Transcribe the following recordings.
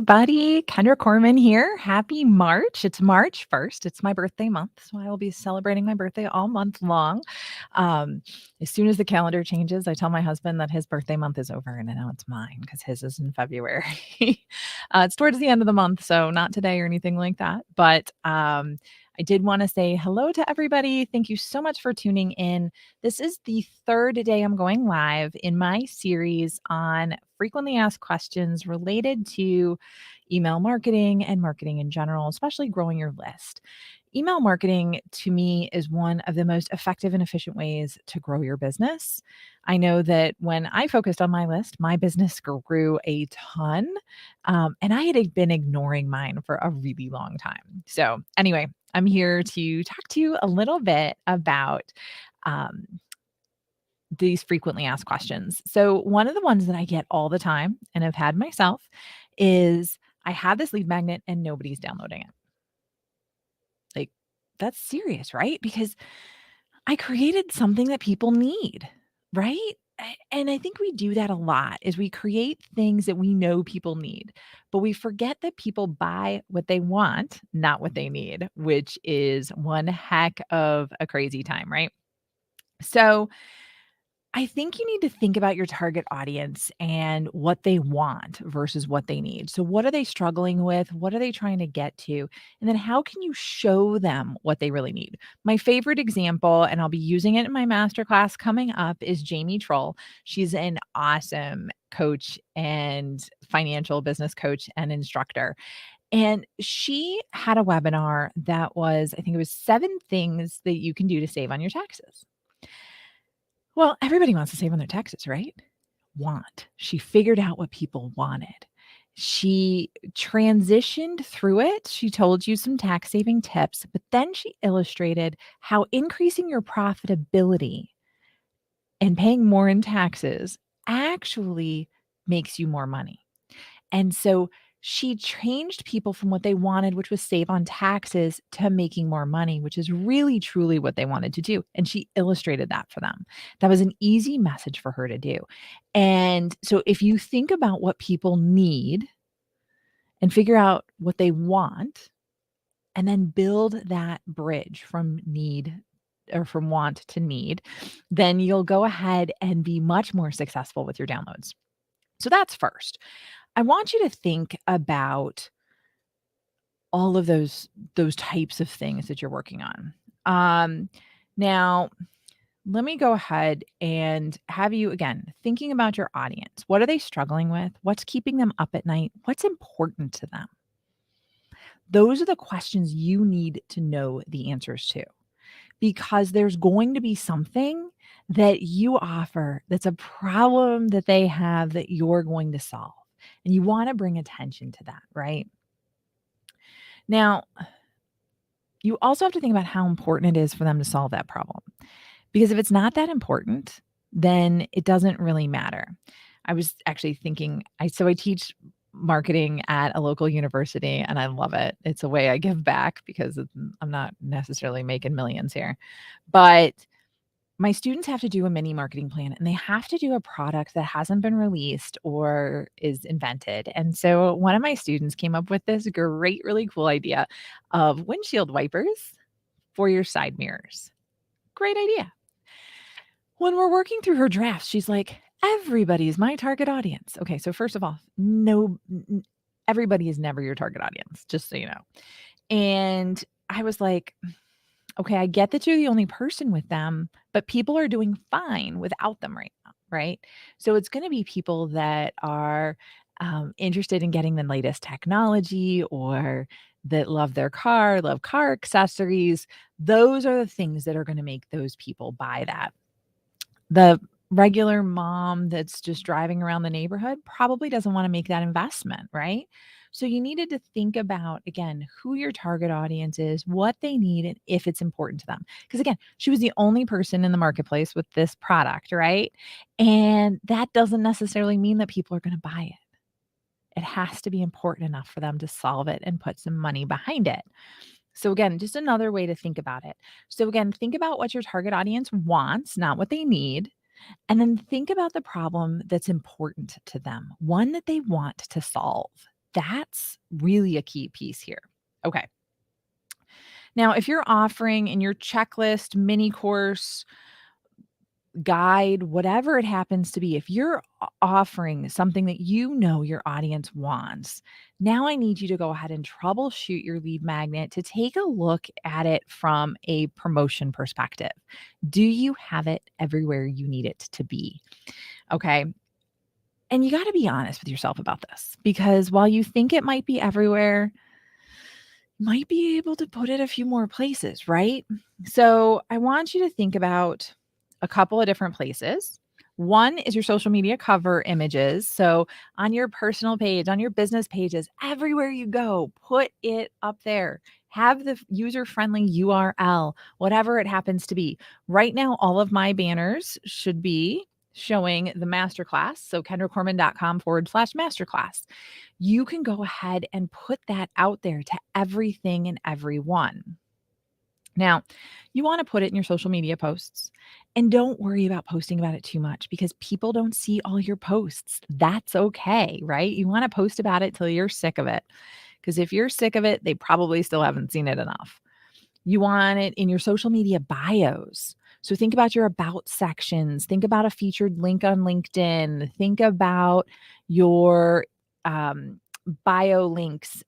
everybody. Kendra Corman here. Happy March. It's March 1st. It's my birthday month. So I will be celebrating my birthday all month long. Um, as soon as the calendar changes, I tell my husband that his birthday month is over and now it's mine because his is in February. It's towards the end of the month. So not today or anything like that. But I did want to say hello to everybody. Thank you so much for tuning in. This is the third day I'm going live in my series on frequently asked questions related to email marketing and marketing in general, especially growing your list. Email marketing to me is one of the most effective and efficient ways to grow your business. I know that when I focused on my list, my business grew a ton, and I had been ignoring mine for a really long time. So, anyway, I'm here to talk to you a little bit about um, these frequently asked questions. So, one of the ones that I get all the time and have had myself is I have this lead magnet and nobody's downloading it. Like, that's serious, right? Because I created something that people need, right? And I think we do that a lot is we create things that we know people need, but we forget that people buy what they want, not what they need, which is one heck of a crazy time, right? So, I think you need to think about your target audience and what they want versus what they need. So, what are they struggling with? What are they trying to get to? And then, how can you show them what they really need? My favorite example, and I'll be using it in my masterclass coming up, is Jamie Troll. She's an awesome coach and financial business coach and instructor. And she had a webinar that was, I think it was 7 things that you can do to save on your taxes. Well, everybody wants to save on their taxes, right? Want. She figured out what people wanted. She transitioned through it. She told you some tax saving tips, but then she illustrated how increasing your profitability and paying more in taxes actually makes you more money. And so she changed people from what they wanted, which was save on taxes, to making more money, which is really truly what they wanted to do. And she illustrated that for them. That was an easy message for her to do. And so if you think about what people need and figure out what they want, and then build that bridge from need or from want to need, then you'll go ahead and be much more successful with your downloads. So that's first. I want you to think about all of those types of things that you're working on. Now let me go ahead and have you again thinking about your audience. What are they struggling with? What's keeping them up at night? What's important to them? Those are the questions you need to know the answers to because there's going to be something that you offer that's a problem that they have that you're going to solve. And you want to bring attention to that, right? Now, you also have to think about how important it is for them to solve that problem. Because if it's not that important, then it doesn't really matter. I was actually thinking, I teach marketing at a local university and I love it. It's a way I give back because I'm not necessarily making millions here. But my students have to do a mini marketing plan and they have to do a product that hasn't been released or is invented. And so one of my students came up with this great, really cool idea of windshield wipers for your side mirrors. Great idea. When we're working through her drafts, she's like, everybody is my target audience. Okay, so first of all, no, everybody is never your target audience, just so you know. And I was like, okay, I get that you're the only person with them, but people are doing fine without them right now, right? So it's going to be people that are interested in getting the latest technology or that love their car, love car accessories. Those are the things that are going to make those people buy that. The regular mom that's just driving around the neighborhood probably doesn't want to make that investment, right? So you needed to think about, again, who your target audience is, what they need, and if it's important to them. Because again, she was the only person in the marketplace with this product, right? And that doesn't necessarily mean that people are going to buy it. It has to be important enough for them to solve it and put some money behind it. So again, just another way to think about it. So again, think about what your target audience wants, not what they need. And then think about the problem that's important to them, one that they want to solve. That's really a key piece here. Okay. Now, if you're offering in your checklist, mini course, guide, whatever it happens to be, if you're offering something that you know your audience wants, now I need you to go ahead and troubleshoot your lead magnet to take a look at it from a promotion perspective. Do you have it everywhere you need it to be? Okay. And you got to be honest with yourself about this, because while you think it might be everywhere, you might be able to put it a few more places, right? So I want you to think about a couple of different places. One is your social media cover images. So on your personal page, on your business pages, everywhere you go, put it up there. Have the user friendly URL, whatever it happens to be. Right now, all of my banners should be showing the masterclass. So kendracorman.com/masterclass. You can go ahead and put that out there to everything and everyone. Now, you want to put it in your social media posts, and don't worry about posting about it too much, because people don't see all your posts. That's okay, right? You want to post about it till you're sick of it, because if you're sick of it, they probably still haven't seen it enough. You want it in your social media bios. So think about your about sections. Think about a featured link on LinkedIn. Think about your um, bio links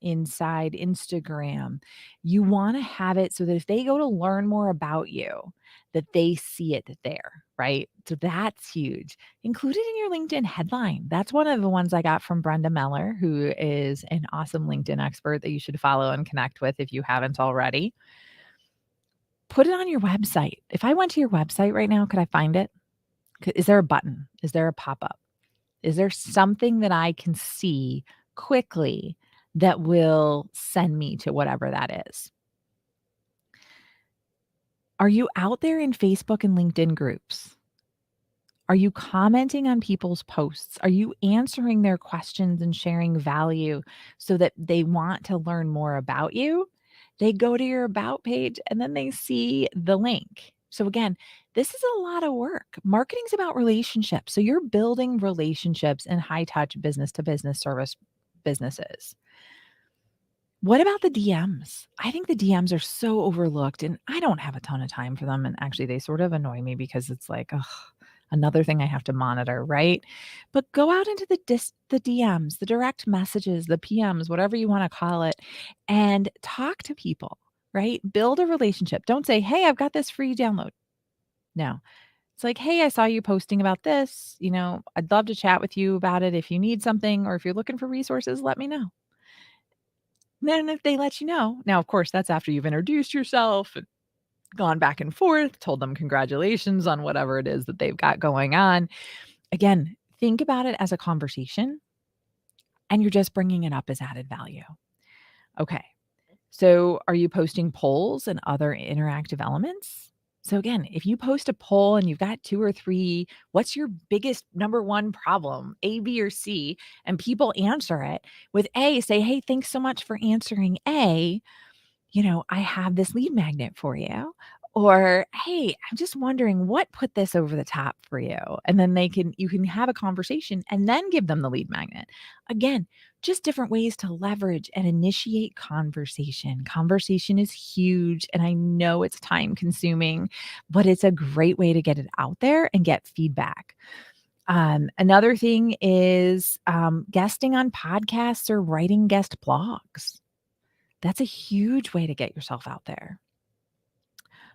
inside Instagram. You want to have it so that if they go to learn more about you, that they see it there, right? So that's huge. Include it in your LinkedIn headline. That's one of the ones I got from Brenda Meller, who is an awesome LinkedIn expert that you should follow and connect with if you haven't already. Put it on your website. If I went to your website right now, could I find it? Is there a button? Is there a pop-up? Is there something that I can see quickly that will send me to whatever that is? Are you out there in Facebook and LinkedIn groups? Are you commenting on people's posts? Are you answering their questions and sharing value so that they want to learn more about you? They go to your about page and then they see the link. So again, this is a lot of work. Marketing's about relationships. So you're building relationships in high touch business to business service businesses. What about the DMs? I think the DMs are so overlooked, and I don't have a ton of time for them. And actually, they sort of annoy me because it's like, ugh, another thing I have to monitor, right? But go out into the DMs, the direct messages, the PMs, whatever you want to call it, and talk to people, right? Build a relationship. Don't say, "Hey, I've got this free download." No. It's like, "Hey, I saw you posting about this. I'd love to chat with you about it. If you need something or if you're looking for resources, let me know." Then if they let you know, now, of course, that's after you've introduced yourself and gone back and forth, told them congratulations on whatever it is that they've got going on. Again, think about it as a conversation, and you're just bringing it up as added value. Okay. So are you posting polls and other interactive elements? So again, if you post a poll and you've got 2 or 3, what's your biggest number 1 problem, A, B, or C, and people answer it with A, say, "Hey, thanks so much for answering A. I have this lead magnet for you." Or, "Hey, I'm just wondering what put this over the top for you." And then you can have a conversation and then give them the lead magnet. Again, just different ways to leverage and initiate conversation. Conversation is huge, and I know it's time consuming, but it's a great way to get it out there and get feedback. Another thing is guesting on podcasts or writing guest blogs. That's a huge way to get yourself out there.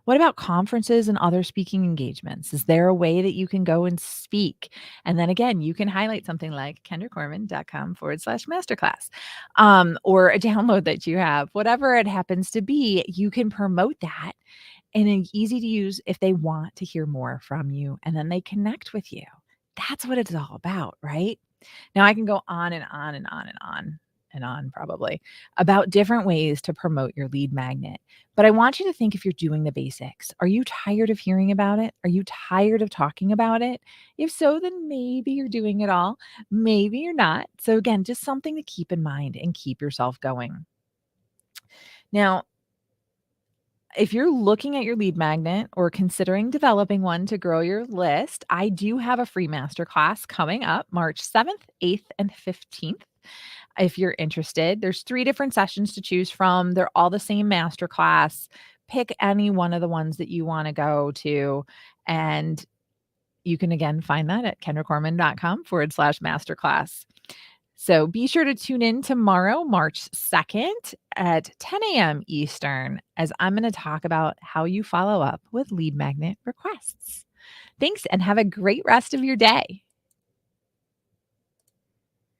What about conferences and other speaking engagements? Is there a way that you can go and speak? And then again, you can highlight something like kendracorman.com/masterclass, or a download that you have, whatever it happens to be. You can promote that and it's easy to use if they want to hear more from you and then they connect with you. That's what it's all about, right? Now I can go on and on and on and on and on probably about different ways to promote your lead magnet. But I want you to think, if you're doing the basics, are you tired of hearing about it? Are you tired of talking about it? If so, then maybe you're doing it all. Maybe you're not. So again, just something to keep in mind and keep yourself going. Now, if you're looking at your lead magnet or considering developing one to grow your list, I do have a free masterclass coming up March 7th, 8th, and 15th. if you're interested. There's 3 different sessions to choose from. They're all the same masterclass. Pick any one of the ones that you wanna go to, and you can again find that at kendracorman.com/masterclass. So be sure to tune in tomorrow, March 2nd at 10 a.m. Eastern, as I'm going to talk about how you follow up with lead magnet requests. Thanks and have a great rest of your day.